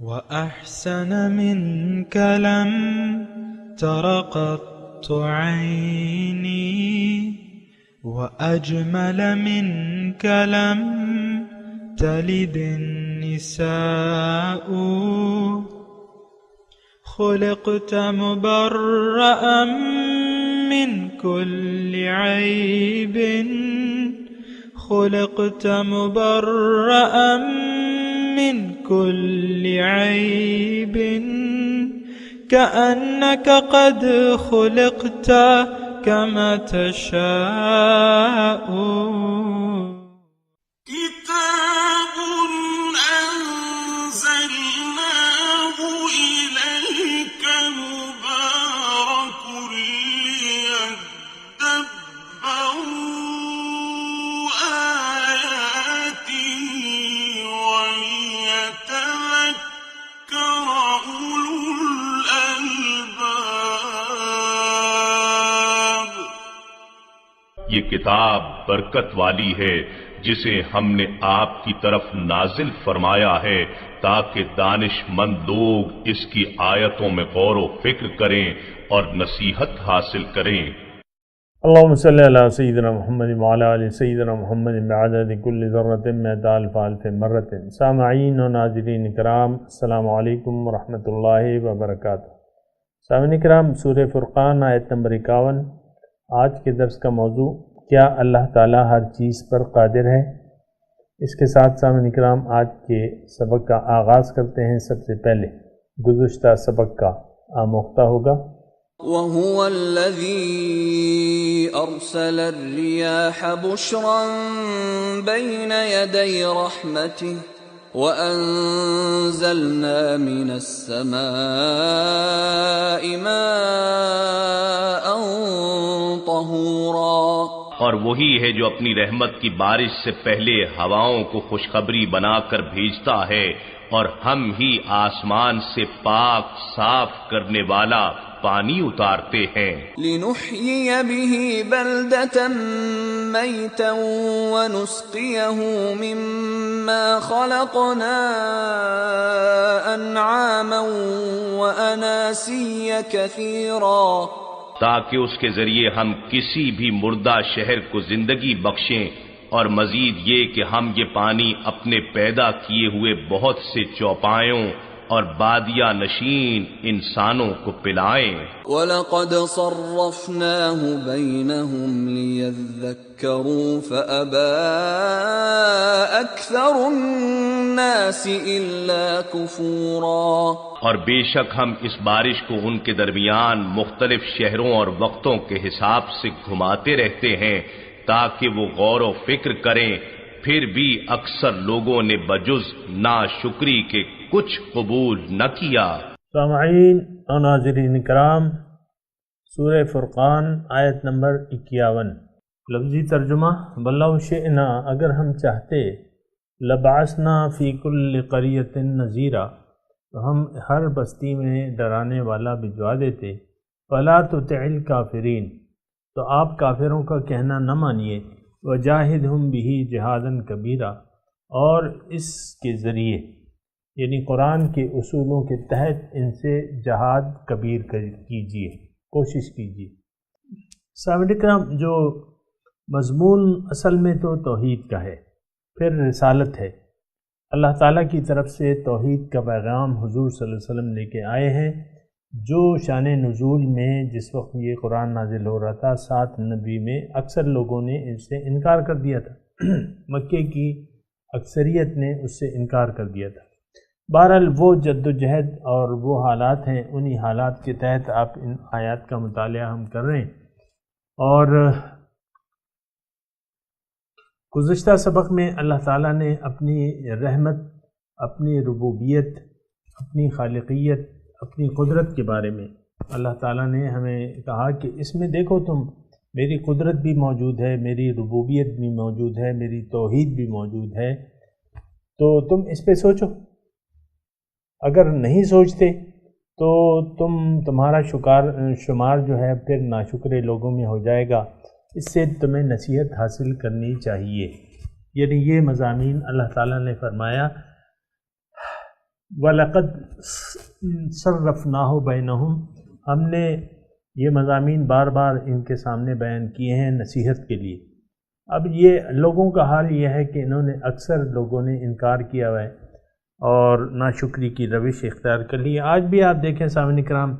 وأحسن منك لم تر قط عيني وأجمل منك لم تلد النساء خلقت مبرأ من كل عيب خلقت مبرأ من كل عيب كأنك قد خلقت كما تشاء كتاب أنزلناه إليك مبارك ليدبروا آياته وليتذكر أولو الألباب۔ یہ کتاب برکت والی ہے جسے ہم نے آپ کی طرف نازل فرمایا ہے تاکہ دانش مند لوگ اس کی آیتوں میں غور و فکر کریں اور نصیحت حاصل کریں۔ اللہم صلی علی سیدنا محمد وعلی آل سیدنا محمد بعدد کل ذرۃ مئۃ الف الف مرۃ۔ سامعین و ناظرین کرام، السلام علیکم ورحمۃ اللہ وبرکاتہ۔ سامعین کرام، سورہ فرقان آیت نمبر 51۔ آج کے درس کا موضوع کیا اللہ تعالیٰ ہر چیز پر قادر ہے؟ اس کے ساتھ سامعین کرام آج کے سبق کا آغاز کرتے ہیں۔ سب سے پہلے گزشتہ سبق کا آموختہ ہوگا۔ وَهُوَ الَّذِي أَرْسَلَ الرِّيَاحَ بُشْرًا بَيْنَ يَدَيْ رَحْمَتِهِ وَأَنزَلْنَا مِنَ السَّمَاءِ مَاءً طَهُورًا۔ اور وہی ہے جو اپنی رحمت کی بارش سے پہلے ہواؤں کو خوشخبری بنا کر بھیجتا ہے، اور ہم ہی آسمان سے پاک صاف کرنے والا پانی اتارتے ہیں۔ لِنُحْيِيَ بِهِ بَلْدَةً مَيْتًا وَنُسْقِيَهُ مِمَّا خَلَقْنَا أَنْعَامًا وَأَنَاسِيَّ كَثِيرًا، تاکہ اس کے ذریعے ہم کسی بھی مردہ شہر کو زندگی بخشیں، اور مزید یہ کہ ہم یہ پانی اپنے پیدا کیے ہوئے بہت سے چوپایوں اور بادیہ نشین انسانوں کو پلائیں۔ وَلَقَدْ صَرَّفْنَاهُ بَيْنَهُمْ لِيَذَّكَّرُوا فَأَبَى أَكْثَرُ النَّاسِ إِلَّا كُفُورًا۔ اور بے شک ہم اس بارش کو ان کے درمیان مختلف شہروں اور وقتوں کے حساب سے گھماتے رہتے ہیں تاکہ وہ غور و فکر کریں، پھر بھی اکثر لوگوں نے بجز ناشکری کے کچھ قبول نہ کیا۔ سامعین و ناظرین کرام، سورہ فرقان آیت نمبر 51۔ لفظی ترجمہ: وَلَوْ شِئْنَا، اگر ہم چاہتے، لَبَعَثْنَا فِي كُلِّ قَرْيَةٍ نَذِيرًا، تو ہم ہر بستی میں ڈرانے والا بھجوا دیتے۔ فَلَا تُطِعِ الْكَافِرِينَ، تو آپ کافروں کا کہنا نہ مانیے۔ وَجَاهِدْهُمْ بِهِ جِهَادًا كَبِيرًا، اور اس کے ذریعے یعنی قرآن کے اصولوں کے تحت ان سے جہاد کبیر کیجیے، کوشش کیجیے۔ سامعین کرام، جو مضمون اصل میں تو توحید کا ہے، پھر رسالت ہے۔ اللہ تعالیٰ کی طرف سے توحید کا پیغام حضور صلی اللہ علیہ وسلم لے کے آئے ہیں۔ جو شان نزول میں جس وقت یہ قرآن نازل ہو رہا تھا 7 نبی میں اکثر لوگوں نے اس سے انکار کر دیا تھا، مکے کی اکثریت نے اس سے انکار کر دیا تھا۔ بہرحال وہ جد و جہد اور وہ حالات ہیں، انہی حالات کے تحت آپ ان آیات کا مطالعہ ہم کر رہے ہیں۔ اور گزشتہ سبق میں اللہ تعالیٰ نے اپنی رحمت، اپنی ربوبیت، اپنی خالقیت، اپنی قدرت کے بارے میں اللہ تعالیٰ نے ہمیں کہا کہ اس میں دیکھو تم، میری قدرت بھی موجود ہے، میری ربوبیت بھی موجود ہے، میری توحید بھی موجود ہے، تو تم اس پہ سوچو۔ اگر نہیں سوچتے تو تمہارا شمار جو ہے پھر ناشکرے لوگوں میں ہو جائے گا۔ اس سے تمہیں نصیحت حاصل کرنی چاہیے۔ یعنی یہ مضامین اللہ تعالیٰ نے فرمایا وَلَقَدْ صَرَّفْنَاهُ بَيْنَهُمْ، ہم نے یہ مضامین بار بار ان کے سامنے بیان کیے ہیں نصیحت کے لیے۔ اب یہ لوگوں کا حال یہ ہے کہ انہوں نے اکثر لوگوں نے انکار کیا ہوا ہے اور ناشکری کی روش اختیار کر لی ہے۔ آج بھی آپ دیکھیں سامعین کرام،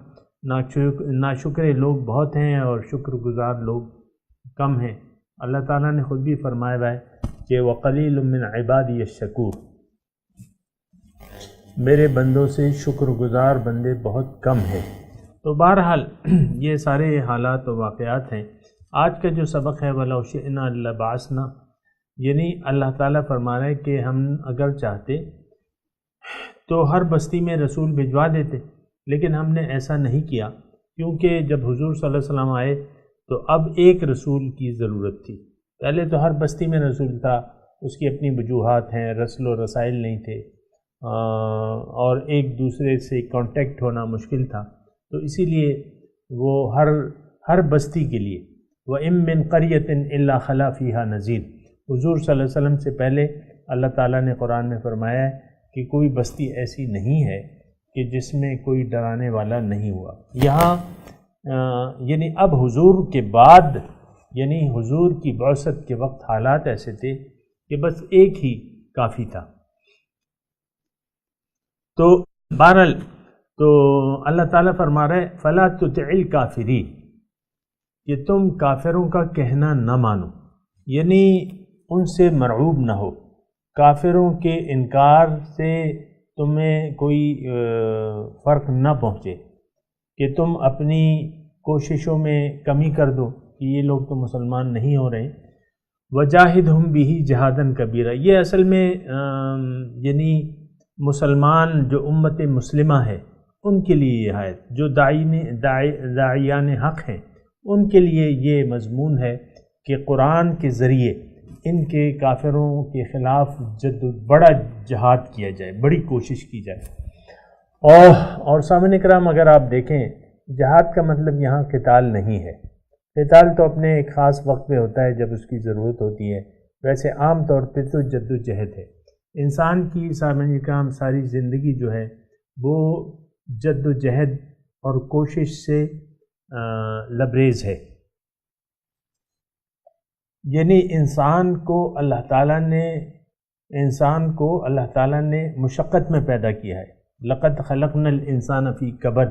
ناشکرے لوگ بہت ہیں اور شکر گزار لوگ کم ہیں۔ اللہ تعالیٰ نے خود بھی فرمایا ہوا ہے کہ وَقَلِيلٌ مِّنْ عِبَادِيَ الشَّكُورُ، میرے بندوں سے شکر گزار بندے بہت کم ہیں۔ تو بہرحال یہ سارے حالات و واقعات ہیں۔ آج کا جو سبق ہے وَلَوْ شِئْنَا لَبَعَثْنَا، یعنی اللہ تعالیٰ فرما رہے ہیں کہ ہم اگر چاہتے تو ہر بستی میں رسول بھجوا دیتے، لیکن ہم نے ایسا نہیں کیا، کیونکہ جب حضور صلی اللہ علیہ وسلم آئے تو اب ایک رسول کی ضرورت تھی۔ پہلے تو ہر بستی میں رسول تھا، اس کی اپنی وجوہات ہیں، رسل و رسائل نہیں تھے اور ایک دوسرے سے کانٹیکٹ ہونا مشکل تھا، تو اسی لیے وہ ہر بستی کے لیے وَإِن مِّن قَرْيَةٍ إِلَّا خَلَا فِيهَا نَذِيرٌ، حضور صلی اللہ علیہ وسلم سے پہلے اللہ تعالیٰ نے قرآن میں فرمایا ہے کہ کوئی بستی ایسی نہیں ہے کہ جس میں کوئی ڈرانے والا نہیں ہوا۔ یہاں یعنی اب حضور کے بعد، یعنی حضور کی بعثت کے وقت حالات ایسے تھے کہ بس ایک ہی کافی تھا۔ تو بہرحال تو اللہ تعالیٰ فرما رہے فَلَا تُطِعِ الْكَافِرِينَ، کہ تم کافروں کا کہنا نہ مانو، یعنی ان سے مرعوب نہ ہو، کافروں کے انکار سے تمہیں کوئی فرق نہ پہنچے کہ تم اپنی کوششوں میں کمی کر دو کہ یہ لوگ تو مسلمان نہیں ہو رہے۔ وَجَاهِدْهُمْ بِهِ جِهَادًا كَبِيرًا، یہ اصل میں یعنی مسلمان جو امت مسلمہ ہے ان کے لیے یہ آیت، جو داعیان حق ہیں ان کے لیے یہ مضمون ہے کہ قرآن کے ذریعے ان کے کافروں کے خلاف بڑا جہاد کیا جائے، بڑی کوشش کی جائے۔ اور سامعین کرام اگر آپ دیکھیں، جہاد کا مطلب یہاں قتال نہیں ہے۔ قتال تو اپنے ایک خاص وقت میں ہوتا ہے جب اس کی ضرورت ہوتی ہے، ویسے عام طور پہ تو جد و جہد ہے۔ انسان کی سامعین کرام ساری زندگی جو ہے وہ جد و جہد اور کوشش سے لبریز ہے، یعنی انسان کو اللہ تعالیٰ نے مشقت میں پیدا کیا ہے۔ لَقَدْ خَلَقْنَا الْإِنسَانَ فِي كَبَدٍ،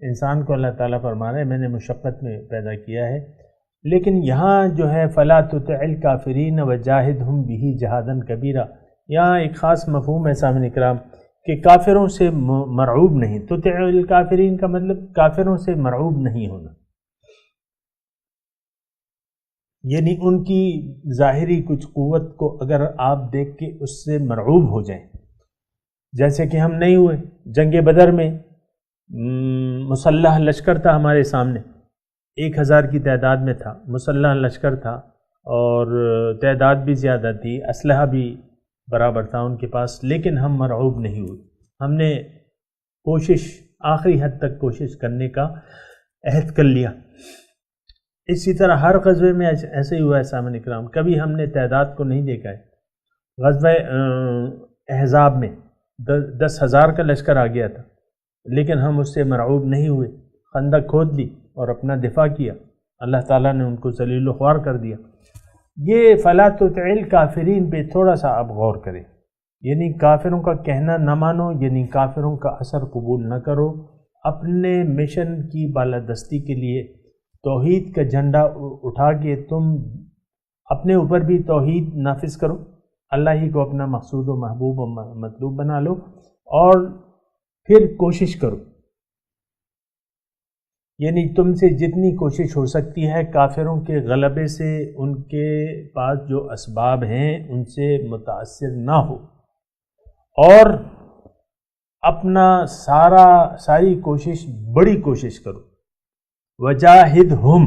انسان کو اللہ تعالیٰ فرما رہے ہیں میں نے مشقت میں پیدا کیا ہے۔ لیکن یہاں جو ہے فَلَا تُطِعِ الْكَافِرِينَ وَجَاهِدْهُمْ بِهِ جِهَادًا كَبِيرًا، یہاں ایک خاص مفہوم ہے سامعین کرام کہ کافروں سے مرعوب نہیں، تُطِعِ الْكَافِرِينَ کا مطلب کافروں سے مرعوب نہیں ہونا، یعنی ان کی ظاہری کچھ قوت کو اگر آپ دیکھ کے اس سے مرعوب ہو جائیں، جیسے کہ ہم نہیں ہوئے۔ جنگ بدر میں مسلح لشکر تھا ہمارے سامنے، 1000 کی تعداد میں تھا، مسلح لشکر تھا اور تعداد بھی زیادہ تھی، اسلحہ بھی برابر تھا ان کے پاس، لیکن ہم مرعوب نہیں ہوئے۔ ہم نے کوشش آخری حد تک کوشش کرنے کا عہد کر لیا۔ اسی طرح ہر غزوے میں ایسے ہی ہوا ہے سامعین اکرام، کبھی ہم نے تعداد کو نہیں دیکھا ہے۔ غزوہ احزاب میں 10,000 کا لشکر آ گیا تھا، لیکن ہم اس سے مرعوب نہیں ہوئے، خندق کھود لی اور اپنا دفاع کیا، اللہ تعالیٰ نے ان کو ذلیل و خوار کر دیا۔ یہ فَلَا تُطِعِ الْكَافِرِينَ پہ تھوڑا سا آپ غور کریں، یعنی کافروں کا کہنا نہ مانو، یعنی کافروں کا اثر قبول نہ کرو، اپنے مشن کی بالادستی کے لیے توحید کا جھنڈا اٹھا کے تم اپنے اوپر بھی توحید نافذ کرو، اللہ ہی کو اپنا مقصود و محبوب و مطلوب بنا لو اور پھر کوشش کرو، یعنی تم سے جتنی کوشش ہو سکتی ہے کافروں کے غلبے سے، ان کے پاس جو اسباب ہیں ان سے متاثر نہ ہو اور اپنا ساری کوشش، بڑی کوشش کرو۔ وجاہدہم،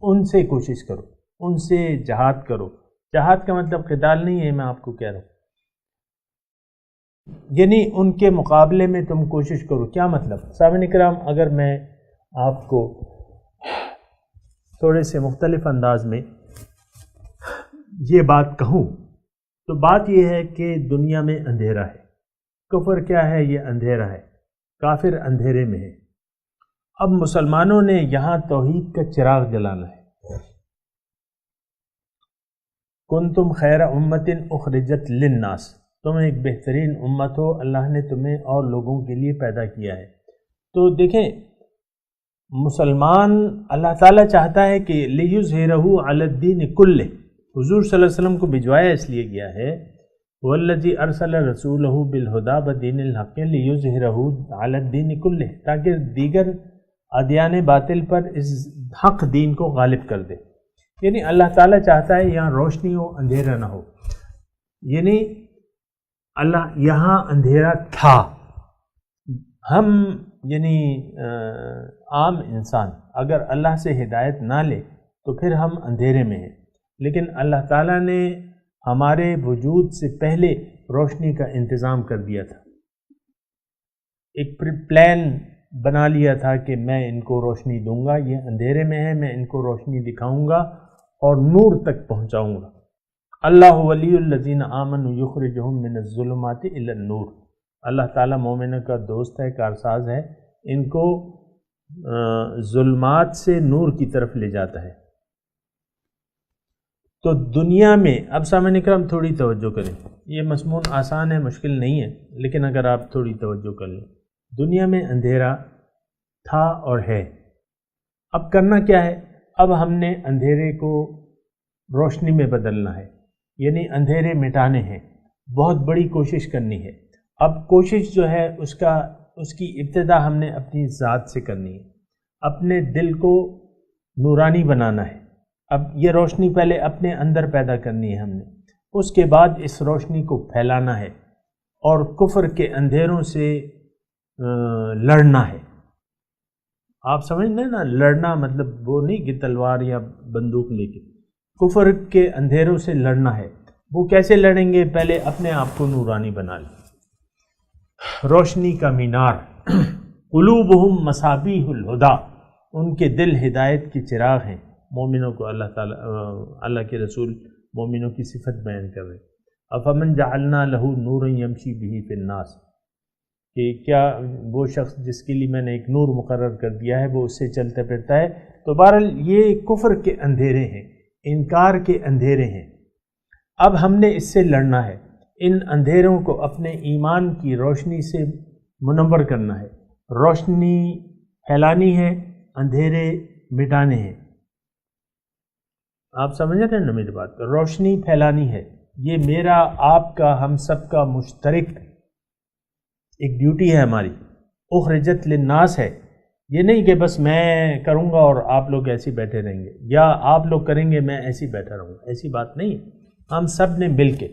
ان سے کوشش کرو، ان سے جہاد کرو۔ جہاد کا مطلب قتال نہیں ہے، میں آپ کو کہہ رہا ہوں، یعنی ان کے مقابلے میں تم کوشش کرو۔ کیا مطلب؟ سامعین کرام اگر میں آپ کو تھوڑے سے مختلف انداز میں یہ بات کہوں تو بات یہ ہے کہ دنیا میں اندھیرا ہے، کفر کیا ہے؟ یہ اندھیرا ہے، کافر اندھیرے میں ہے۔ اب مسلمانوں نے یہاں توحید کا چراغ جلانا ہے۔ کنتم خیر امت اخرجت للناس، تم ایک بہترین امت ہو، اللہ نے تمہیں اور لوگوں کے لیے پیدا کیا ہے۔ تو دیکھیں مسلمان، اللہ تعالیٰ چاہتا ہے کہ لیظہرہ علی الدین کلہ، حضور صلی اللہ علیہ وسلم کو بھجوایا اس لیے گیا ہے، والذی ارسل رسولہ بالہدی ودین الحق لیظہرہ علی الدین کلہ، تاکہ دیگر ادیان باطل پر اس حق دین کو غالب کر دے۔ یعنی اللہ تعالیٰ چاہتا ہے یہاں روشنی ہو، اندھیرا نہ ہو۔ یعنی اللہ یہاں اندھیرا تھا، ہم یعنی عام انسان اگر اللہ سے ہدایت نہ لے تو پھر ہم اندھیرے میں ہیں، لیکن اللہ تعالیٰ نے ہمارے وجود سے پہلے روشنی کا انتظام کر دیا تھا، ایک پلان بنا لیا تھا کہ میں ان کو روشنی دوں گا، یہ اندھیرے میں ہے، میں ان کو روشنی دکھاؤں گا اور نور تک پہنچاؤں گا۔ اللہ ولی الذین آمنوا یخرجہم من الظلمات الی النور، اللہ تعالیٰ مومنوں کا دوست ہے، کارساز ہے، ان کو ظلمات سے نور کی طرف لے جاتا ہے۔ تو دنیا میں اب سامعین اکرام تھوڑی توجہ کریں، یہ مضمون آسان ہے، مشکل نہیں ہے، لیکن اگر آپ تھوڑی توجہ کر لیں، دنیا میں اندھیرا تھا اور ہے۔ اب کرنا کیا ہے؟ اب ہم نے اندھیرے کو روشنی میں بدلنا ہے، یعنی اندھیرے مٹانے ہیں، بہت بڑی کوشش کرنی ہے۔ اب کوشش جو ہے اس کی ابتدا ہم نے اپنی ذات سے کرنی ہے، اپنے دل کو نورانی بنانا ہے۔ اب یہ روشنی پہلے اپنے اندر پیدا کرنی ہے ہم نے، اس کے بعد اس روشنی کو پھیلانا ہے اور کفر کے اندھیروں سے لڑنا ہے۔ آپ سمجھ لیں نا، لڑنا مطلب وہ نہیں کہ تلوار یا بندوق لے کے، کفر کے اندھیروں سے لڑنا ہے۔ وہ کیسے لڑیں گے؟ پہلے اپنے آپ کو نورانی بنا لیں، روشنی کا مینار۔ قلوبہم مصابیح الہدی، ان کے دل ہدایت کے چراغ ہیں۔ مومنوں کو اللہ کے رسول مومنوں کی صفت بیان کر رہے۔ افمن جعلنا لہ نورا یمشی بہ فی الناس، کہ کیا وہ شخص جس کے لیے میں نے ایک نور مقرر کر دیا ہے وہ اس سے چلتا پھرتا ہے۔ تو بہرحال یہ کفر کے اندھیرے ہیں، انکار کے اندھیرے ہیں۔ اب ہم نے اس سے لڑنا ہے، ان اندھیروں کو اپنے ایمان کی روشنی سے منور کرنا ہے، روشنی پھیلانی ہے، اندھیرے مٹانے ہیں۔ آپ سمجھ رہے ہیں نا میری بات؟ روشنی پھیلانی ہے، یہ میرا، آپ کا، ہم سب کا مشترک ایک ڈیوٹی ہے ہماری۔ اخرجت للناس ہے، یہ نہیں کہ بس میں کروں گا اور آپ لوگ ایسے بیٹھے رہیں گے، یا آپ لوگ کریں گے میں ایسے بیٹھا رہوں گا، ایسی بات نہیں ہے۔ ہم سب نے مل کے،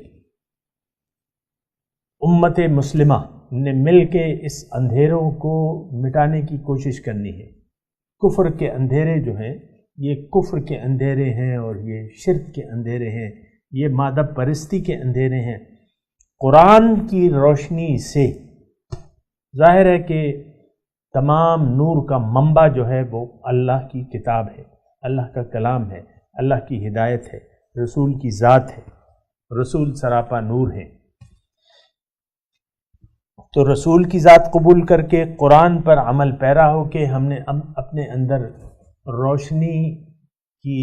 امت مسلمہ نے مل کے اس اندھیروں کو مٹانے کی کوشش کرنی ہے۔ کفر کے اندھیرے جو ہیں، یہ کفر کے اندھیرے ہیں، اور یہ شرک کے اندھیرے ہیں، یہ مادہ پرستی کے اندھیرے ہیں۔ قرآن کی روشنی سے ظاہر ہے کہ تمام نور کا منبع جو ہے وہ اللہ کی کتاب ہے، اللہ کا کلام ہے، اللہ کی ہدایت ہے، رسول کی ذات ہے، رسول سراپا نور ہے۔ تو رسول کی ذات قبول کر کے قرآن پر عمل پیرا ہو کے ہم نے اپنے اندر روشنی کی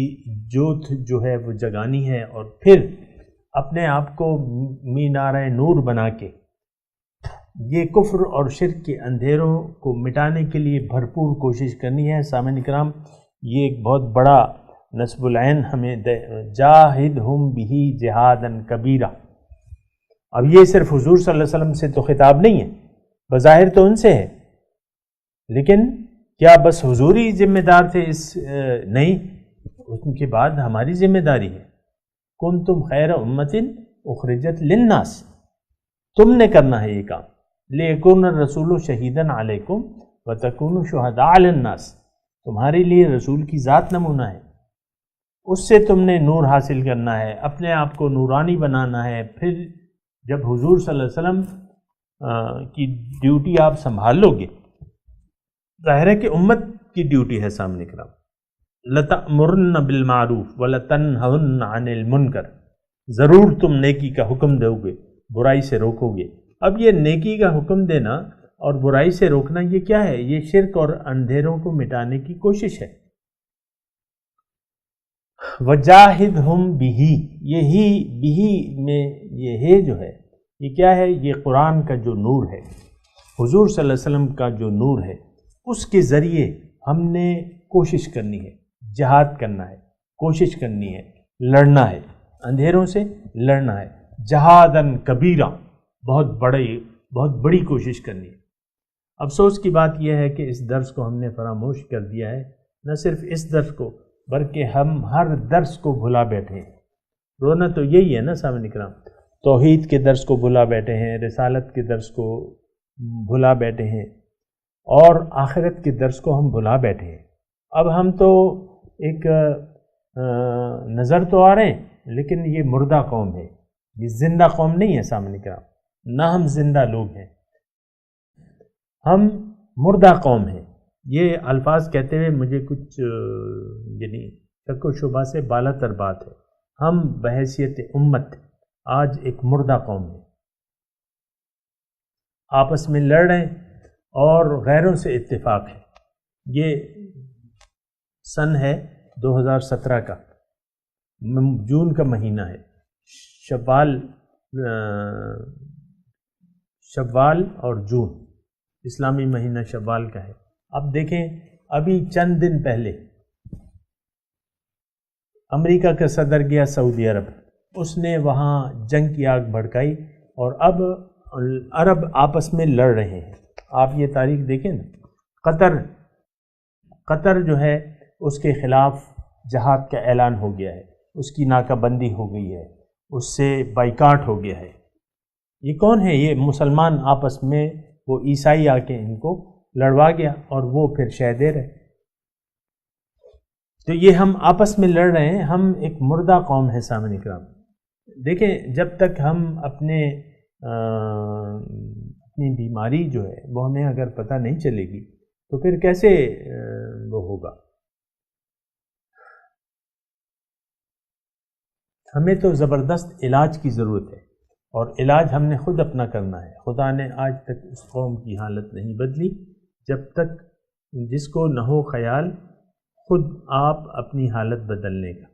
جوت جو ہے وہ جگانی ہے، اور پھر اپنے آپ کو مینار نور بنا کے یہ کفر اور شرک کے اندھیروں کو مٹانے کے لیے بھرپور کوشش کرنی ہے۔ سامعین کرام، یہ ایک بہت بڑا نصب العین ہمیں جاہدہم بہ جہادا کبیرا۔ اب یہ صرف حضور صلی اللہ علیہ وسلم سے تو خطاب نہیں ہے، بظاہر تو ان سے ہے، لیکن کیا بس حضور ہی ذمہ دار تھے؟ نہیں، ان کے بعد ہماری ذمہ داری ہے۔ کنتم خیر امت اخرجت للناس، تم نے کرنا ہے یہ کام۔ لیکن الرسول شہیدا علیکم وتکونوا شہداء علی الناس، تمہارے لیے رسول کی ذات نمونہ ہے، اس سے تم نے نور حاصل کرنا ہے، اپنے آپ کو نورانی بنانا ہے۔ پھر جب حضور صلی اللہ علیہ وسلم کی ڈیوٹی آپ سنبھال لو گے، ظاہر ہے کہ امت کی ڈیوٹی ہے سامنے کرام، لَتَأْمُرُنَّ بِالْمَعْرُوفِ وَلَتَنْهُنَّ عَنِ الْمُنْكَرِ، ضرور تم نیکی کا حکم دو گے، برائی سے روکو گے۔ اب یہ نیکی کا حکم دینا اور برائی سے روکنا یہ کیا ہے؟ یہ شرک اور اندھیروں کو مٹانے کی کوشش ہے۔ وجاہدہم بہی، یہی بہی میں یہ ہے جو ہے یہ کیا ہے؟ یہ قرآن کا جو نور ہے، حضور صلی اللہ علیہ وسلم کا جو نور ہے، اس کے ذریعے ہم نے کوشش کرنی ہے، جہاد کرنا ہے، کوشش کرنی ہے، لڑنا ہے، اندھیروں سے لڑنا ہے، جہادن کبیرہ، بہت بڑی کوشش کرنی ہے۔ افسوس کی بات یہ ہے کہ اس درس کو ہم نے فراموش کر دیا ہے، نہ صرف اس درس کو بلکہ ہم ہر درس کو بھلا بیٹھے ہیں۔ رونا تو یہی ہے نا سامعین اکرام، توحید کے درس کو بھلا بیٹھے ہیں، رسالت کے درس کو بھلا بیٹھے ہیں، اور آخرت کے درس کو ہم بھلا بیٹھے ہیں۔ اب ہم تو ایک نظر تو آ رہے ہیں، لیکن یہ مردہ قوم ہے، یہ زندہ قوم نہیں ہے سامعین اکرام، نہ ہم زندہ لوگ ہیں، ہم مردہ قوم ہیں۔ یہ الفاظ کہتے ہوئے مجھے کچھ یعنی شک و شبہ سے بالا تر بات ہے۔ ہم بحیثیت امت آج ایک مردہ قوم ہے، آپس میں لڑ رہے ہیں اور غیروں سے اتفاق ہے۔ یہ سن ہے 2017 کا، جون کا مہینہ ہے، شوال اور جون، اسلامی مہینہ شوال کا ہے۔ اب دیکھیں، ابھی چند دن پہلے امریکہ کا صدر گیا سعودی عرب، اس نے وہاں جنگ کی آگ بھڑکائی، اور اب عرب آپس میں لڑ رہے ہیں۔ آپ یہ تاریخ دیکھیں نا، قطر جو ہے اس کے خلاف جہاد کا اعلان ہو گیا ہے، اس کی ناکہ بندی ہو گئی ہے، اس سے بائیکاٹ ہو گیا ہے۔ یہ کون ہے؟ یہ مسلمان آپس میں، وہ عیسائی آ کے ان کو لڑوا گیا اور وہ پھر شہ دے رہے۔ تو یہ ہم آپس میں لڑ رہے ہیں، ہم ایک مردہ قوم ہے سامعین اکرام۔ دیکھیں، جب تک ہم اپنی بیماری جو ہے وہ ہمیں اگر پتہ نہیں چلے گی تو پھر کیسے وہ ہوگا؟ ہمیں تو زبردست علاج کی ضرورت ہے، اور علاج ہم نے خود اپنا کرنا ہے۔ خدا نے آج تک اس قوم کی حالت نہیں بدلی جب تک جس کو نہ ہو خیال خود آپ اپنی حالت بدلنے کا۔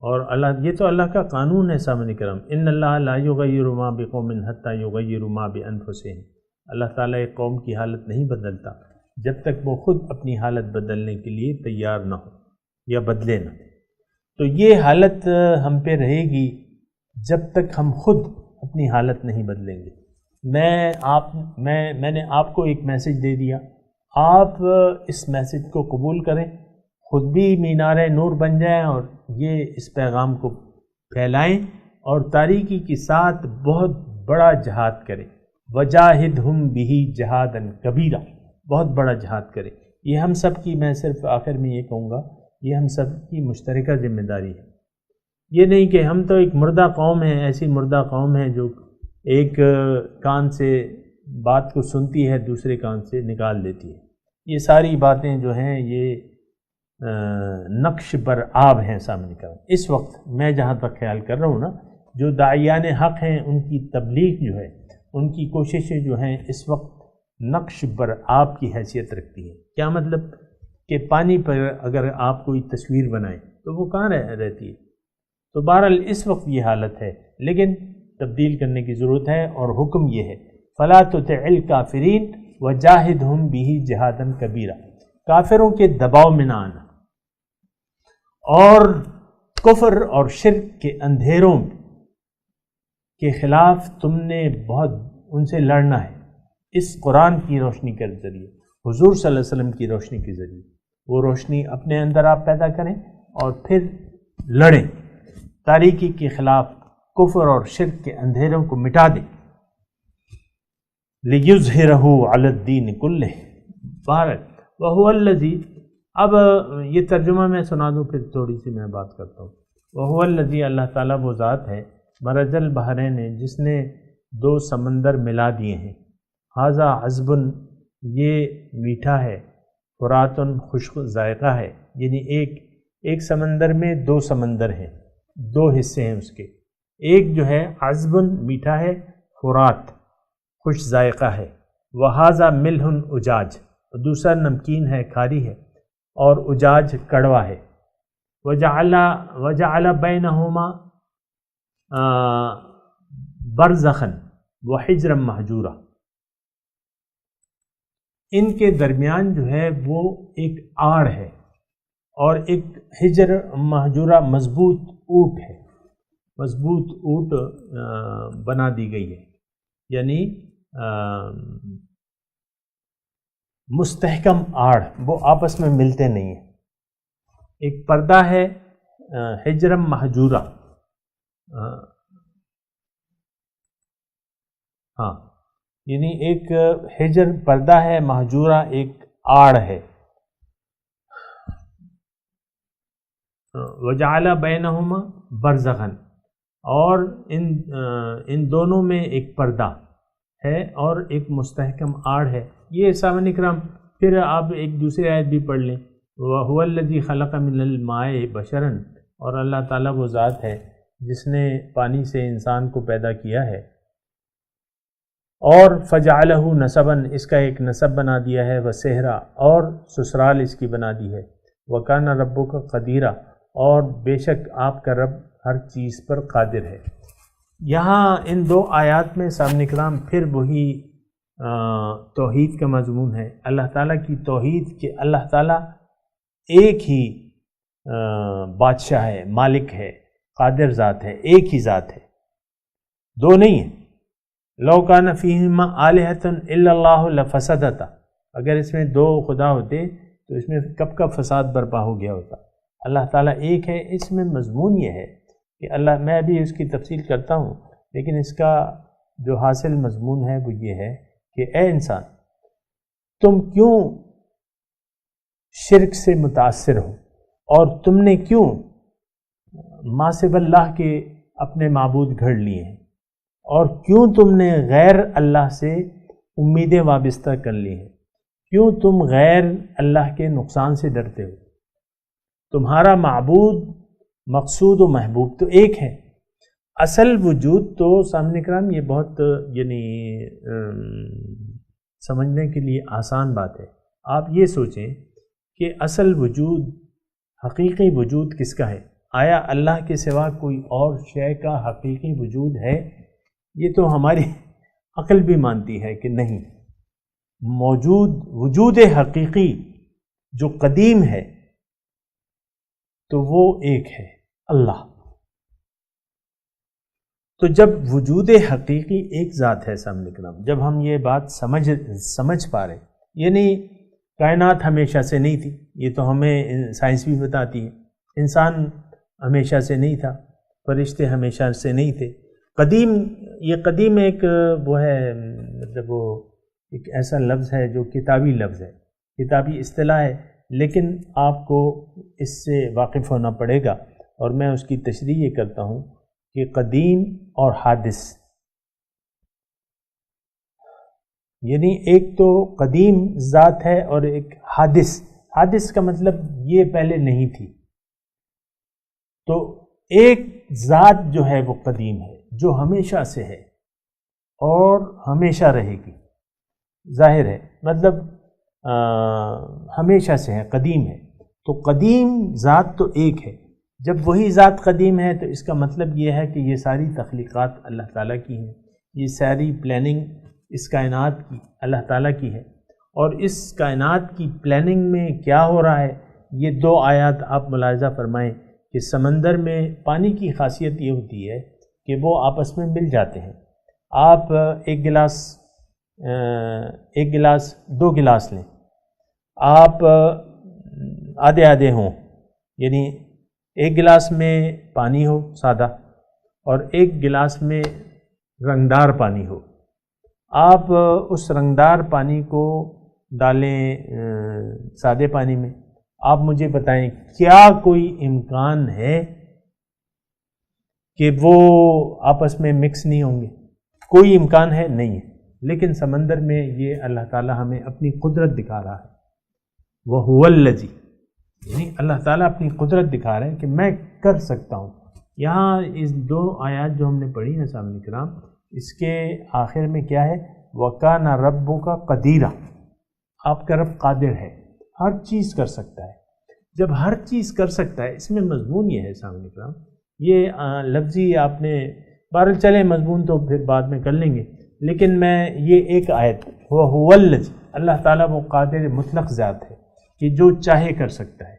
اور اللہ، یہ تو اللہ کا قانون ہے سامعین کرام، ان اللہ لا یغیر ما بقوم حتی یغیروا ما بانفسہم۔ اللہ تعالیٰ ایک قوم کی حالت نہیں بدلتا جب تک وہ خود اپنی حالت بدلنے کے لیے تیار نہ ہو یا بدلے نہ۔ تو یہ حالت ہم پہ رہے گی جب تک ہم خود اپنی حالت نہیں بدلیں گے۔ میں نے آپ کو ایک میسج دے دیا، آپ اس میسج کو قبول کریں، خود بھی مینار نور بن جائیں اور یہ اس پیغام کو پھیلائیں، اور تاریکی کے ساتھ بہت بڑا جہاد کریں۔ وجاہدہم بہی جہادن کبیرہ، بہت بڑا جہاد کریں۔ یہ ہم سب کی، میں صرف آخر میں یہ کہوں گا، یہ ہم سب کی مشترکہ ذمہ داری ہے۔ یہ نہیں کہ ہم تو ایک مردہ قوم ہیں، ایسی مردہ قوم ہے جو ایک کان سے بات کو سنتی ہے، دوسرے کان سے نکال دیتی ہے۔ یہ ساری باتیں جو ہیں یہ نقش بر آب ہیں سامنے کا۔ اس وقت میں جہاں تک خیال کر رہا ہوں نا، جو داعیان حق ہیں ان کی تبلیغ جو ہے، ان کی کوششیں جو ہیں اس وقت نقش بر آب کی حیثیت رکھتی ہے۔ کیا مطلب؟ کہ پانی پر اگر آپ کوئی تصویر بنائیں تو وہ کہاں رہتی ہے؟ تو بہرحال اس وقت یہ حالت ہے، لیکن تبدیل کرنے کی ضرورت ہے، اور حکم یہ ہے فَلَا تُطِعِ الْكَافِرِينَ وَجَاهِدْهُمْ بِهِ جِهَادًا كَبِيرًا۔ کافروں کے دباؤ میں نہ آنا، اور کفر اور شرک کے اندھیروں کے خلاف تم نے بہت ان سے لڑنا ہے، اس قرآن کی روشنی کے ذریعے، حضور صلی اللہ علیہ وسلم کی روشنی کے ذریعے۔ وہ روشنی اپنے اندر آپ پیدا کریں اور پھر لڑیں، تاریکی کے خلاف کفر اور شرک کے اندھیروں کو مٹا دیں۔ لِيُظْهِرَهُ عَلَى الدِّينِ كُلِّهِ بارک وَهُوَ الَّذِي۔ اب یہ ترجمہ میں سنا دوں، پھر تھوڑی سی میں بات کرتا ہوں۔ وَهُوَ الَّذِي، اللہ تعالیٰ وہ ذات ہے، مرج البحرین، جس نے دو سمندر ملا دیے ہیں۔ ھذا عذب، یہ میٹھا ہے، فرات، خشک ذائقہ ہے، یعنی ایک سمندر میں دو سمندر ہیں، دو حصے ہیں اس کے، ایک جو ہے عذب میٹھا ہے، فرات خوش ذائقہ ہے، وہذا ملح اجاج، دوسرا نمکین ہے، کھاری ہے، اور اجاج کڑوا ہے، وجعل بینہما برزخا وحجرا محجورا، ان کے درمیان جو ہے وہ ایک آڑ ہے اور ایک حجر محجورہ مضبوط اونٹ ہے، مضبوط اونٹ بنا دی گئی ہے، یعنی مستحکم آڑ، وہ آپس میں ملتے نہیں ہیں۔ ایک پردہ ہے حجرم محجورہ، ہاں یعنی ایک حجر پردہ ہے، محجورہ ایک آڑ ہے۔ وجعل بینہما برزخا، اور ان دونوں میں ایک پردہ ہے اور ایک مستحکم آڑ ہے۔ یہ سامعین کرام پھر آپ ایک دوسری آیت بھی پڑھ لیں، وَهُوَ الَّذِي خَلَقَ مِنَ الْمَاءِ بَشَرًا، اور اللہ تعالیٰ وہ ذات ہے جس نے پانی سے انسان کو پیدا کیا ہے، اور فَجَعَلَهُ نَسَبًا، اس کا ایک نسب بنا دیا ہے، وَسِحْرًا، اور سسرال اس کی بنا دی ہے، وَكَانَ رَبُّكَ قَدِيرًا، اور بے شک آپ کا رب ہر چیز پر قادر ہے۔ یہاں ان دو آیات میں سامعین کرام پھر وہی توحید کا مضمون ہے، اللہ تعالیٰ کی توحید، کہ اللہ تعالیٰ ایک ہی بادشاہ ہے، مالک ہے، قادر ذات ہے، ایک ہی ذات ہے، دو نہیں ہیں۔ لو کان فیہما آلہۃ الا اللہ لفسدتا، اگر اس میں دو خدا ہوتے تو اس میں کب کا فساد برپا ہو گیا ہوتا۔ اللہ تعالیٰ ایک ہے، اس میں مضمون یہ ہے کہ اللہ، میں بھی اس کی تفصیل کرتا ہوں لیکن اس کا جو حاصل مضمون ہے وہ یہ ہے کہ اے انسان، تم کیوں شرک سے متاثر ہو، اور تم نے کیوں ما سوی اللہ کے اپنے معبود گھڑ لیے ہیں، اور کیوں تم نے غیر اللہ سے امیدیں وابستہ کر لی ہیں، کیوں تم غیر اللہ کے نقصان سے ڈرتے ہو؟ تمہارا معبود، مقصود و محبوب تو ایک ہے۔ اصل وجود تو سامنے کرام یہ بہت یعنی سمجھنے کے لیے آسان بات ہے۔ آپ یہ سوچیں کہ اصل وجود، حقیقی وجود کس کا ہے؟ آیا اللہ کے سوا کوئی اور شے کا حقیقی وجود ہے؟ یہ تو ہماری عقل بھی مانتی ہے کہ نہیں، وجود حقیقی جو قدیم ہے تو وہ ایک ہے، اللہ۔ تو جب وجود حقیقی ایک ذات ہے سامنے کرام، جب ہم یہ بات سمجھ پا رہے، یعنی کائنات ہمیشہ سے نہیں تھی، یہ تو ہمیں سائنس بھی بتاتی ہے، انسان ہمیشہ سے نہیں تھا، فرشتے ہمیشہ سے نہیں تھے، قدیم، یہ قدیم ایک وہ ہے، مطلب وہ ایک ایسا لفظ ہے جو کتابی لفظ ہے، کتابی اصطلاح ہے، لیکن آپ کو اس سے واقف ہونا پڑے گا، اور میں اس کی تشریح یہ کرتا ہوں کہ قدیم اور حادث، یعنی ایک تو قدیم ذات ہے اور ایک حادث۔ حادث کا مطلب یہ پہلے نہیں تھی، تو ایک ذات جو ہے وہ قدیم ہے، جو ہمیشہ سے ہے اور ہمیشہ رہے گی، ظاہر ہے، مطلب ہمیشہ سے ہے، قدیم ہے، تو قدیم ذات تو ایک ہے۔ جب وہی ذات قدیم ہے تو اس کا مطلب یہ ہے کہ یہ ساری تخلیقات اللہ تعالیٰ کی ہیں، یہ ساری پلاننگ اس کائنات کی اللہ تعالیٰ کی ہے، اور اس کائنات کی پلاننگ میں کیا ہو رہا ہے، یہ دو آیات آپ ملاحظہ فرمائیں کہ سمندر میں پانی کی خاصیت یہ ہوتی ہے کہ وہ آپس میں مل جاتے ہیں۔ آپ ایک گلاس دو گلاس لیں، آپ آدھے آدھے ہوں، یعنی ایک گلاس میں پانی ہو سادہ اور ایک گلاس میں رنگدار پانی ہو، آپ اس رنگدار پانی کو ڈالیں سادے پانی میں، آپ مجھے بتائیں کیا کوئی امکان ہے کہ وہ آپس میں مکس نہیں ہوں گے؟ کوئی امکان ہے؟ نہیں ہے۔ لیکن سمندر میں یہ اللہ تعالیٰ ہمیں اپنی قدرت دکھا رہا ہے، وَهُوَ الَّذِي، یعنی اللہ تعالیٰ اپنی قدرت دکھا رہے ہیں کہ میں کر سکتا ہوں۔ یہاں اس دو آیات جو ہم نے پڑھی ہیں سامنے کرام، اس کے آخر میں کیا ہے؟ وَكَانَ رَبُّكَ قَدِيرًا، آپ کا رب قادر ہے، ہر چیز کر سکتا ہے۔ جب ہر چیز کر سکتا ہے، اس میں مضمون یہ ہے سامنے کرام، یہ لفظی آپ نے بہرحال چلے مضمون تو پھر بعد میں کر لیں گے، لیکن میں یہ ایک آیت وَهُوَ الَّذِي، اللہ تعالیٰ وہ قادر مطلق ذات ہے کہ جو چاہے کر سکتا ہے۔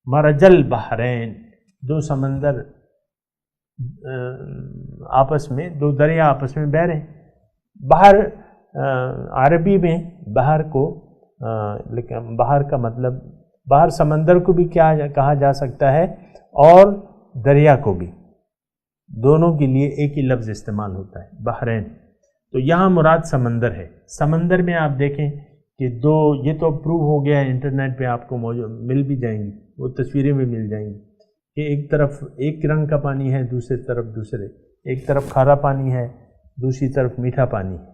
مرج البحرین، دو سمندر آپس میں، دو دریا آپس میں بہ رہے ہیں۔ بحر عربی میں بحر کو لیکن بحر کا مطلب بحر سمندر کو بھی کیا کہا جا سکتا ہے اور دریا کو بھی، دونوں کے لیے ایک ہی لفظ استعمال ہوتا ہے بحرین۔ تو یہاں مراد سمندر ہے۔ سمندر میں آپ دیکھیں کہ دو، یہ تو پروو ہو گیا ہے، انٹرنیٹ پہ آپ کو مل بھی جائیں گی، وہ تصویریں بھی مل جائیں گی کہ ایک طرف ایک رنگ کا پانی ہے، دوسری طرف دوسرے، ایک طرف کھارا پانی ہے، دوسری طرف میٹھا پانی ہے۔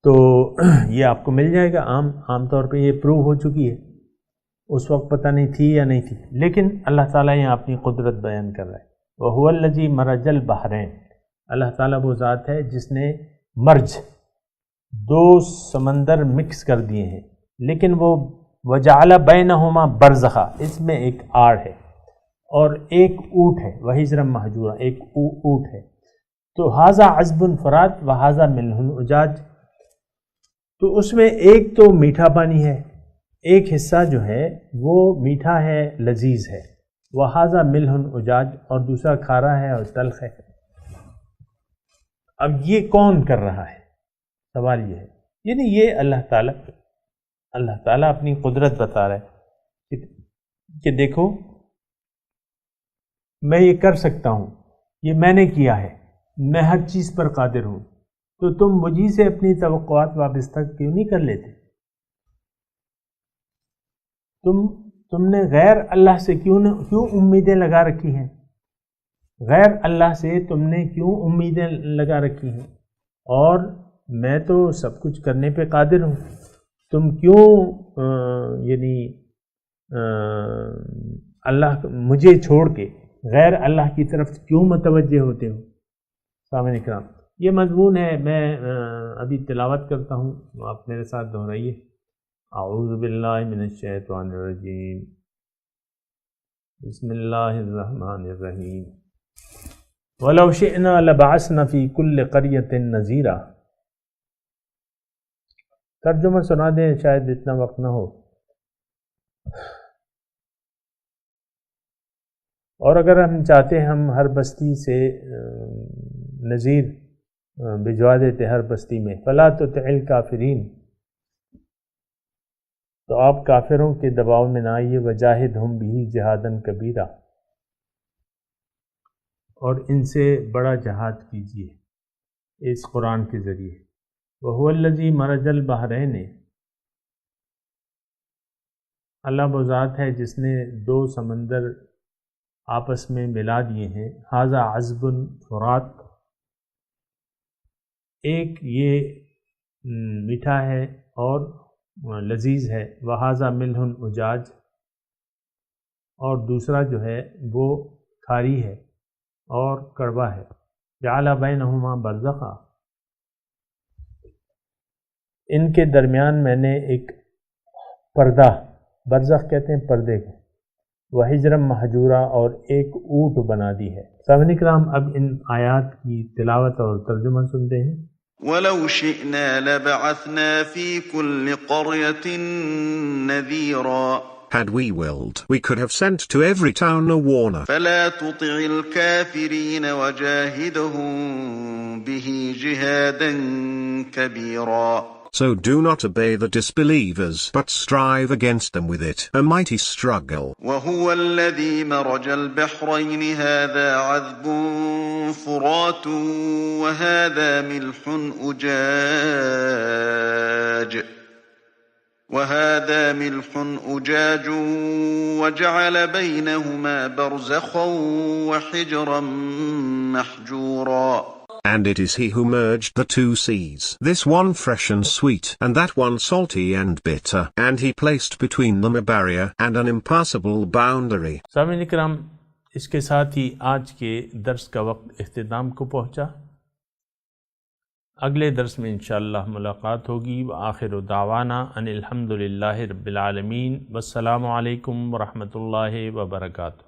تو یہ آپ کو مل جائے گا، عام طور پہ یہ پروو ہو چکی ہے، اس وقت پتہ نہیں تھی یا نہیں تھی، لیکن اللہ تعالیٰ یہاں اپنی قدرت بیان کر رہا ہے۔ وَهُوَ الَّذِي مَرَجَ الْبَحْرَيْنِ، اللہ تعالیٰ وہ ذات ہے جس نے مرج، دو سمندر مکس کر دیے ہیں، لیکن وہ وَجَعَلَ بَيْنَهُمَا بَرْزَخًا، اس میں ایک آڑ ہے اور ایک اونٹ ہے، وَحِجْرًا مَحْجُورًا، ایک اونٹ ہے۔ تو هَذَا عَذْبٌ فُرَاتٌ وَهَذَا مِلْحٌ أُجَاجٌ، تو اس میں ایک تو میٹھا پانی ہے، ایک حصہ جو ہے وہ میٹھا ہے، لذیذ ہے، وَهَذَا مِلْحٌ أُجَاجٌ، اور دوسرا کھارا ہے اور تلخ ہے۔ اب یہ کون کر رہا ہے؟ سوال یہ ہے، یعنی یہ اللہ تعالیٰ اپنی قدرت بتا رہا ہے کہ دیکھو میں یہ کر سکتا ہوں، یہ میں نے کیا ہے، میں ہر چیز پر قادر ہوں، تو تم مجھے سے اپنی توقعات وابستہ کیوں نہیں کر لیتے؟ تم نے غیر اللہ سے کیوں امیدیں لگا رکھی ہیں؟ غیر اللہ سے تم نے کیوں امیدیں لگا رکھی ہیں؟ اور میں تو سب کچھ کرنے پہ قادر ہوں، تم کیوں اللہ مجھے چھوڑ کے غیر اللہ کی طرف کیوں متوجہ ہوتے ہو؟ سامعین کرام، یہ مضمون ہے، میں ابھی تلاوت کرتا ہوں، آپ میرے ساتھ دہرائیے۔ اعوذ باللہ من الشیطان الرجیم، بسم اللہ الرحمن الرحیم۔ وَلَوْ شِئْنَا لَبَعَثْنَا فِي كُلِّ قَرْيَةٍ نَذِيرًا، ترجمہ سنا دیں، شاید اتنا وقت نہ ہو۔ اور اگر ہم چاہتے ہیں ہم ہر بستی سے نذیر بھجوا دیتے، ہر بستی میں، فَلَا تُطِعِ الْكَافِرِينَ، تو آپ کافروں کے دباؤ میں نہ آئیے، وَجَاهِدْهُمْ بِهِ جِهَادًا كَبِيرًا، اور ان سے بڑا جہاد کیجیے اس قرآن کے ذریعے۔ وَهُوَ الَّذِي مَرَجَ الْبَحْرَيْنِ، اللہ وہ ذات ہے جس نے دو سمندر آپس میں ملا دیے ہیں۔ هَذَا عَذْبٌ فُرَاتٌ، ایک یہ میٹھا ہے اور لذیذ ہے، وَهَذَا مِلْحٌ أُجَاجٌ، اور دوسرا جو ہے وہ کھاری ہے اور کڑوا ہے۔ جَعَلَ بَيْنَهُمَا بَرْزَخًا، ان کے درمیان میں نے ایک پردہ، برزخ کہتے ہیں پردے کو، وَحِجْرًا مَحْجُورًا، اور ایک اونٹ بنا دی ہے۔ سامعین کرام، اب ان آیات کی تلاوت اور ترجمہ سنتے ہیں۔ وَلَوْ شِئْنَا لَبَعَثْنَا فِي كُلِّ قَرْيَةٍ نَذِيرًا، Had we willed, we could have sent to every town a warner. فَلَا تُطِعِ الْكَافِرِينَ وَجَاهِدْهُم بِهِ جِهَادًا كَبِيرًا، So do not obey the disbelievers, but strive against them with it a mighty struggle. وَهُوَ الَّذِي مَرَجَ الْبَحْرَيْنِ هَذَا عَذْبٌ فُرَاتٌ وَهَذَا مِلْحٌ أُجَاجٌ وَجَعَلَ بَيْنَهُمَا بَرْزَخًا وَحِجْرًا مَحْجُورًا، And it is he who merged the two seas, this one fresh and sweet, and that one salty and bitter, and he placed between them a barrier and an impassable boundary. سامعین کرام، اس کے ساتھ ہی آج کے درس کا وقت اختتام کو پہنچا۔ اگلے درس میں انشاءاللہ ملاقات ہوگی۔ وآخر دعوانا ان الحمدللہ رب العالمین، والسلام علیکم ورحمۃ اللہ وبرکاتہ۔